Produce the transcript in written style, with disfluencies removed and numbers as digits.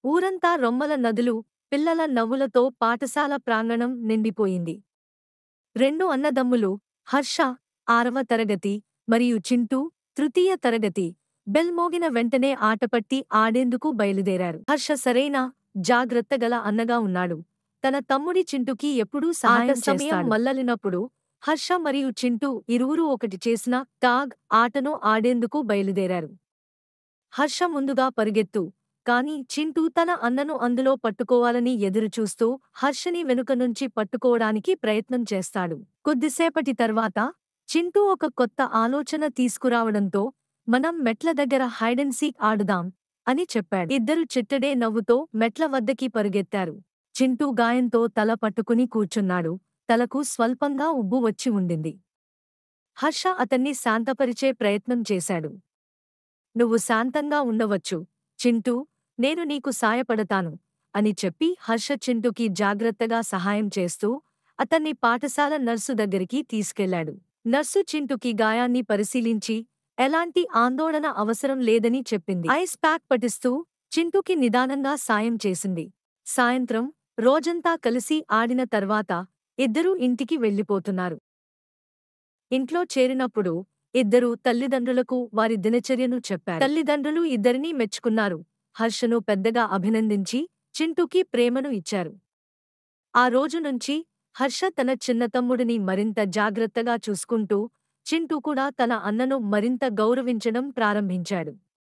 ఊరంతా రొమ్మల నదులు, పిల్లల నవ్వులతో పాఠశాల ప్రాంగణం నిండిపోయింది. రెండు అన్నదమ్ములు, హర్ష 6వ తరగతి మరియు చింటూ తృతీయ తరగతి, బెల్ మోగిన వెంటనే ఆటపట్టి ఆడేందుకు బయలుదేరారు. హర్ష సరైన, జాగ్రత్తగల అన్నగా ఉన్నాడు. తన తమ్ముడి చింటూకి ఎప్పుడూ సహాయం చేస్తాడు. సమయం మల్లలినప్పుడు హర్ష మరియు చింటూ ఇరువురూ ఒకటి చేసిన టాగ్ ఆటను ఆడేందుకు బయలుదేరారు. హర్ష ముందుగా పరుగెత్తు, కాని చింటూ తన అన్నను అందులో పట్టుకోవాలని ఎదురుచూస్తూ హర్షని వెనుక నుంచి పట్టుకోవడానికి ప్రయత్నం చేస్తాడు. కొద్దిసేపటి తర్వాత చింటూ ఒక కొత్త ఆలోచన తీసుకురావడంతో మనం మెట్ల దగ్గర హైడెన్ సీక్ ఆడుదాం అని చెప్పాడు. ఇద్దరు చిట్టడే నవ్వుతో మెట్ల వద్దకి పరుగెత్తారు. చింటూ గాయంతో తల పట్టుకుని కూర్చున్నాడు. తలకు స్వల్పంగా ఉబ్బు వచ్చి ఉండింది. హర్ష అతన్ని శాంతపరిచే ప్రయత్నం చేశాడు. నువ్వు శాంతంగా ఉండవచ్చు చింటూ, నేను నీకు సాయపడతాను అని చెప్పి హర్ష చింటూకి జాగ్రత్తగా సహాయం చేస్తూ అతన్ని పాఠశాల నర్సు దగ్గరికి తీసుకెళ్లాడు. నర్సు చింటూకి గాయాన్ని పరిశీలించి ఎలాంటి ఆందోళన అవసరం లేదని చెప్పింది. ఐస్ ప్యాక్ పటిస్తూ చింటూకి నిదానంగా సాయం చేసింది. సాయంత్రం రోజంతా కలిసి ఆడిన తర్వాత ఇద్దరూ ఇంటికి వెళ్ళిపోతున్నారు. ఇంట్లో చేరినప్పుడు ఇద్దరూ తల్లిదండ్రులకు వారి దినచర్యను చెప్పారు. తల్లిదండ్రులు ఇద్దరినీ మెచ్చుకున్నారు. హర్షను పెద్దగా అభినందించి చింటూకి ప్రేమను ఇచ్చారు. ఆ రోజు నుంచి హర్ష తన చిన్నతమ్ముడిని మరింత జాగ్రత్తగా చూసుకుంటూ చింటూ కూడా తన అన్నను మరింత గౌరవించడం ప్రారంభించాడు.